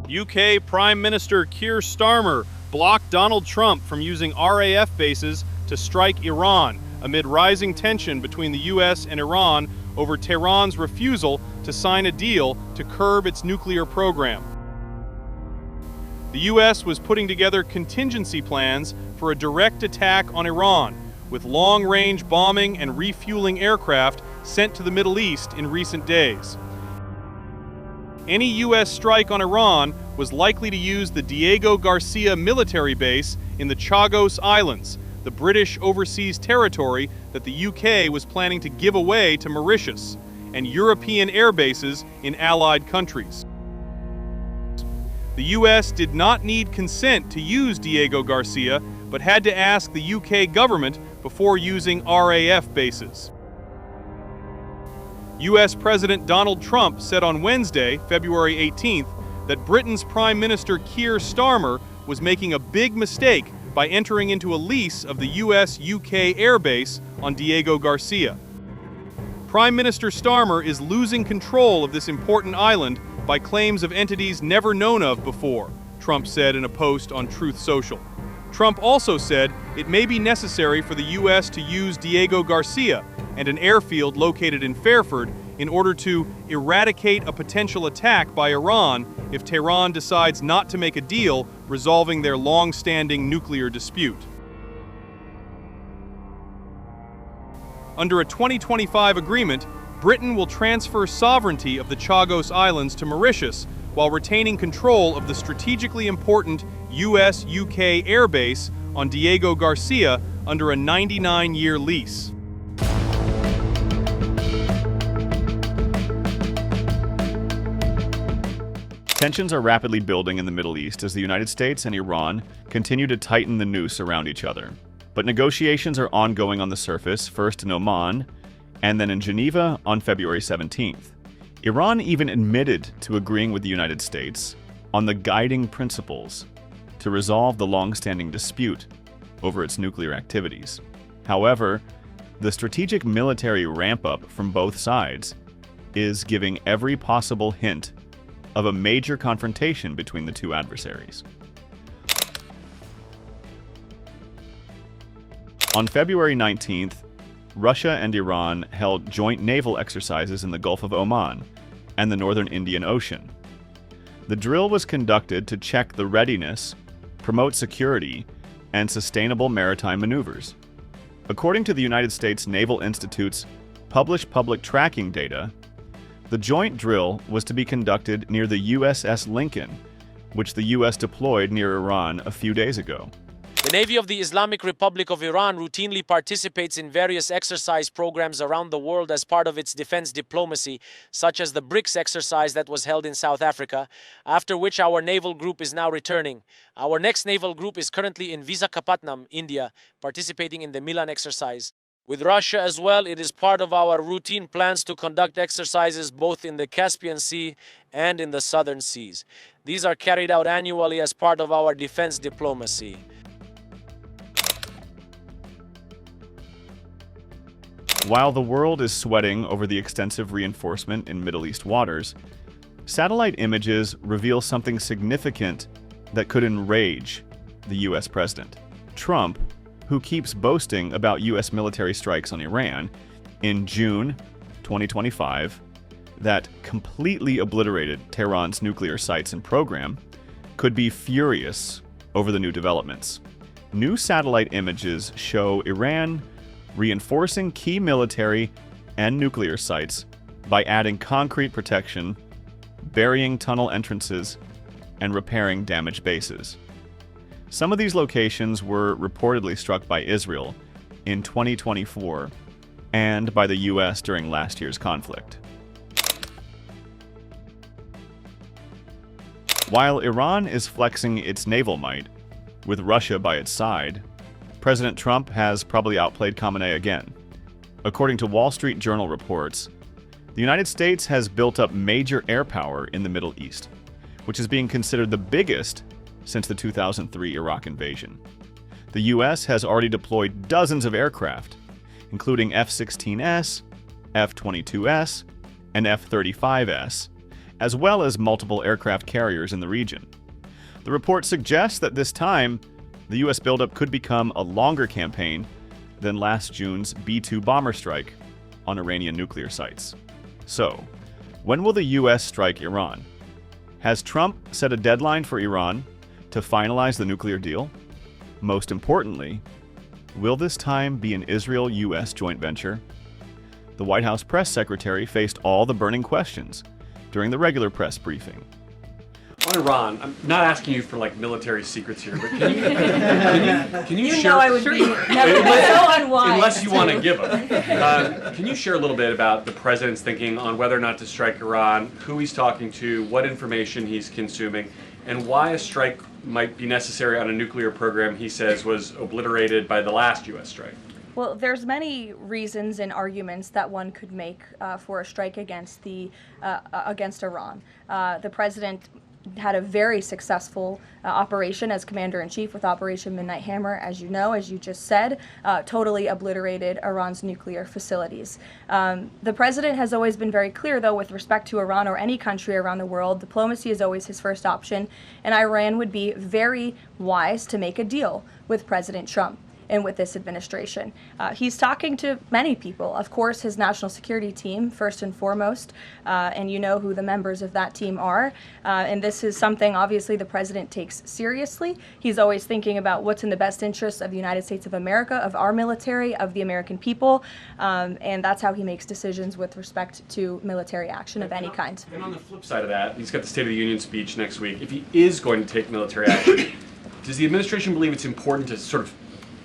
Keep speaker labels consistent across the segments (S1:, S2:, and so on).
S1: UK Prime Minister Keir Starmer blocked Donald Trump from using RAF bases to strike Iran amid rising tension between the US and Iran over Tehran's refusal to sign a deal to curb its nuclear program. The US was putting together contingency plans for a direct attack on Iran, with long-range bombing and refueling aircraft sent to the Middle East in recent days. Any U.S. strike on Iran was likely to use the Diego Garcia military base in the Chagos Islands, the British overseas territory that the UK was planning to give away to Mauritius, and European air bases in allied countries. The U.S. did not need consent to use Diego Garcia, but had to ask the UK government before using RAF bases. U.S. President Donald Trump said on Wednesday, February 18th, that Britain's Prime Minister Keir Starmer was making a big mistake by entering into a lease of the U.S. UK air base on Diego Garcia. Prime Minister Starmer is losing control of this important island by claims of entities never known of before, Trump said in a post on Truth Social. Trump also said it may be necessary for the U.S. to use Diego Garcia and an airfield located in Fairford in order to eradicate a potential attack by Iran if Tehran decides not to make a deal resolving their long-standing nuclear dispute. Under a 2025 agreement, Britain will transfer sovereignty of the Chagos Islands to Mauritius while retaining control of the strategically important U.S. UK air base on Diego Garcia under a 99-year lease.
S2: Tensions are rapidly building in the Middle East as the United States and Iran continue to tighten the noose around each other. But negotiations are ongoing on the surface, first in Oman, and then in Geneva on February 17th. Iran even admitted to agreeing with the United States on the guiding principles to resolve the long-standing dispute over its nuclear activities. However, the strategic military ramp-up from both sides is giving every possible hint of a major confrontation between the two adversaries. On February 19th, Russia and Iran held joint naval exercises in the Gulf of Oman and the northern Indian Ocean. The drill was conducted to check the readiness, promote security, and sustainable maritime maneuvers. According to the United States Naval Institute's published public tracking data, the joint drill was to be conducted near the USS Lincoln, which the U.S. deployed near Iran a few days ago.
S3: The Navy of the Islamic Republic of Iran routinely participates in various exercise programs around the world as part of its defense diplomacy, such as the BRICS exercise that was held in South Africa, after which our naval group is now returning. Our next naval group is currently in Visakhapatnam, India, participating in the Milan exercise. With Russia as well, it is part of our routine plans to conduct exercises both in the Caspian Sea and in the Southern Seas. These are carried out annually as part of our defense diplomacy.
S2: While the world is sweating over the extensive reinforcement in Middle East waters, satellite images reveal something significant that could enrage the U.S. president. Trump, who keeps boasting about U.S. military strikes on Iran, in June 2025, that completely obliterated Tehran's nuclear sites and program, could be furious over the new developments. New satellite images show Iran reinforcing key military and nuclear sites by adding concrete protection, burying tunnel entrances, and repairing damaged bases. Some of these locations were reportedly struck by Israel in 2024 and by the U.S. during last year's conflict. While Iran is flexing its naval might, with Russia by its side, President Trump has probably outplayed Khamenei again. According to Wall Street Journal reports, the United States has built up major air power in the Middle East, which is being considered the biggest since the 2003 Iraq invasion. The U.S. has already deployed dozens of aircraft, including F-16S, F-22S, and F-35S, as well as multiple aircraft carriers in the region. The report suggests that this time, the U.S. buildup could become a longer campaign than last June's B-2 bomber strike on Iranian nuclear sites. So, when will the U.S. strike Iran? Has Trump set a deadline for Iran to finalize the nuclear deal? Most importantly, will this time be an Israel-U.S. joint venture? The White House press secretary faced all the burning questions during the regular press briefing.
S4: On Iran, I'm not asking you for military secrets here, but can you share?
S5: Know I would be so unwise.
S4: Unless you want to give them. Can you share a little bit about the president's thinking on whether or not to strike Iran, who he's talking to, what information he's consuming, and why a strike might be necessary on a nuclear program he says was obliterated by the last U.S. strike?
S5: Well, there's many reasons and arguments that one could make for a strike against Iran. The president had a very successful operation as commander-in-chief with Operation Midnight Hammer, as you know, as you just said, totally obliterated Iran's nuclear facilities. The president has always been very clear, though, with respect to Iran or any country around the world, diplomacy is always his first option, and Iran would be very wise to make a deal with President Trump and with this administration. He's talking to many people. Of course, his national security team, first and foremost, and you know who the members of that team are. And this is something, obviously, the president takes seriously. He's always thinking about what's in the best interest of the United States of America, of our military, of the American people, and that's how he makes decisions with respect to military action of any kind.
S4: And on the flip side of that, he's got the State of the Union speech next week. If he is going to take military action, does the administration believe it's important to sort of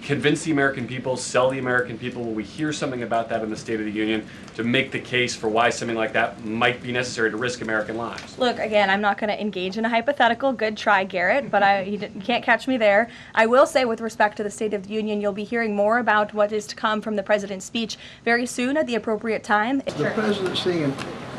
S4: convince the American people, sell the American people? Will we hear something about that in the State of the Union to make the case for why something like that might be necessary to risk American lives?
S5: Look, again, I'm not going to engage in a hypothetical. Good try, Garrett, but you can't catch me there. I will say, with respect to the State of the Union, you'll be hearing more about what is to come from the president's speech very soon at the appropriate time.
S6: The president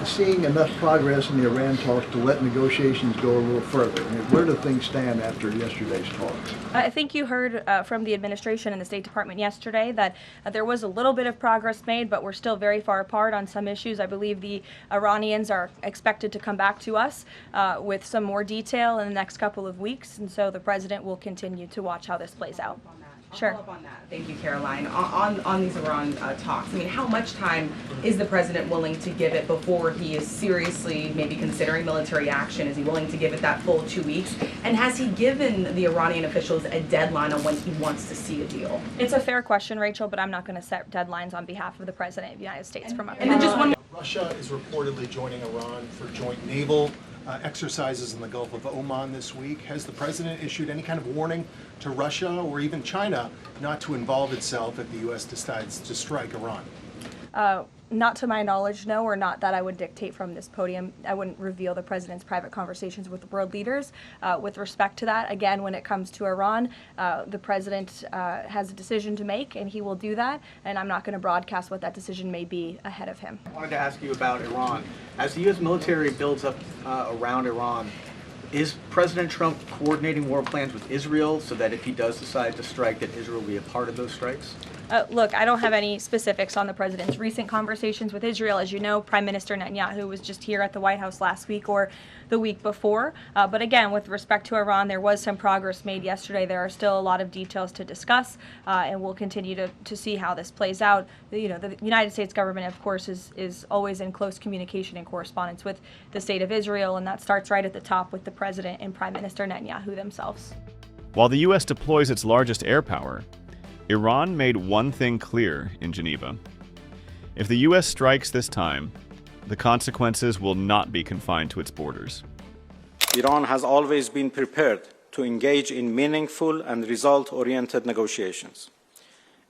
S6: seeing enough progress in the Iran talks to let negotiations go a little further? I mean, where do things stand after yesterday's talks?
S5: I think you heard from the administration and the State Department yesterday that there was a little bit of progress made, but we're still very far apart on some issues. I believe the Iranians are expected to come back to us with some more detail in the next couple of weeks, and so the president will continue to watch how this plays out. Sure.
S7: Follow up on that. Thank you, Caroline. On these Iran talks, I mean, how much time is the president willing to give it before he is seriously maybe considering military action? Is he willing to give it that full 2 weeks? And has he given the Iranian officials a deadline on when he wants to see a deal?
S5: It's a fair question, Rachel, but I'm not going to set deadlines on behalf of the president of the United States from up here.
S7: And then just one.
S8: Russia is reportedly joining Iran for joint naval exercises in the Gulf of Oman this week. Has the president issued any kind of warning to Russia or even China not to involve itself if the U.S. decides to strike Iran?
S5: Not to my knowledge, no, or not that I would dictate from this podium. I wouldn't reveal the president's private conversations with world leaders. With respect to that, again, when it comes to Iran, the president has a decision to make, and he will do that, and I'm not going to broadcast what that decision may be ahead of him.
S9: I wanted to ask you about Iran. As the U.S. military builds up around Iran, is President Trump coordinating war plans with Israel so that if he does decide to strike, that Israel will be a part of those strikes?
S5: Look, I don't have any specifics on the president's recent conversations with Israel. As you know, Prime Minister Netanyahu was just here at the White House last week or the week before. But again, with respect to Iran, there was some progress made yesterday. There are still a lot of details to discuss, and we'll continue to see how this plays out. The United States government, of course, is always in close communication and correspondence with the state of Israel, and that starts right at the top with the president and Prime Minister Netanyahu themselves.
S2: While the U.S. deploys its largest air power, Iran made one thing clear in Geneva. If the U.S. strikes this time, the consequences will not be confined to its borders.
S10: Iran has always been prepared to engage in meaningful and result-oriented negotiations.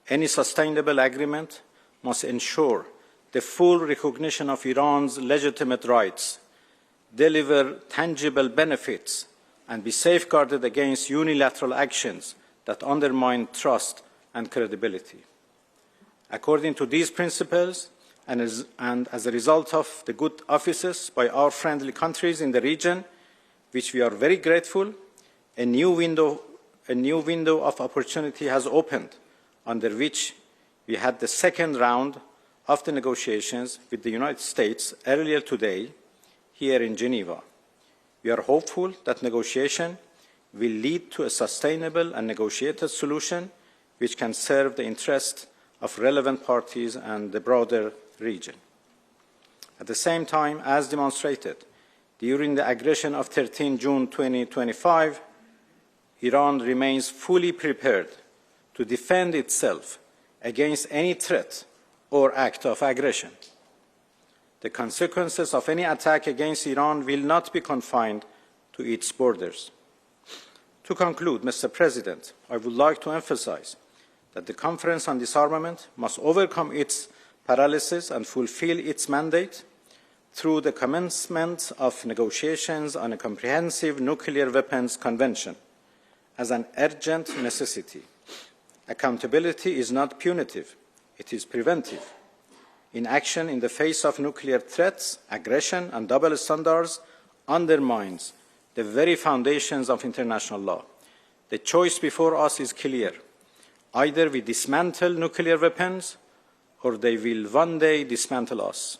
S10: Any sustainable agreement must ensure the full recognition of Iran's legitimate rights, deliver tangible benefits, and be safeguarded against unilateral actions that undermine trust and credibility. According to these principles, and as a result of the good offices by our friendly countries in the region, which we are very grateful, a new window of opportunity has opened, under which we had the second round of the negotiations with the United States earlier today, here in Geneva. We are hopeful that negotiation will lead to a sustainable and negotiated solution which can serve the interest of relevant parties and the broader region. At the same time, as demonstrated during the aggression of 13 June 2025, Iran remains fully prepared to defend itself against any threat or act of aggression. The consequences of any attack against Iran will not be confined to its borders. To conclude, Mr. President, I would like to emphasize that the Conference on Disarmament must overcome its paralysis and fulfill its mandate through the commencement of negotiations on a comprehensive nuclear weapons convention as an urgent necessity. Accountability is not punitive, it is preventive. Inaction in the face of nuclear threats, aggression, and double standards undermines the very foundations of international law. The choice before us is clear. Either we dismantle nuclear weapons, or they will one day dismantle us.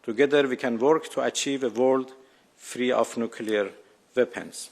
S10: Together we can work to achieve a world free of nuclear weapons.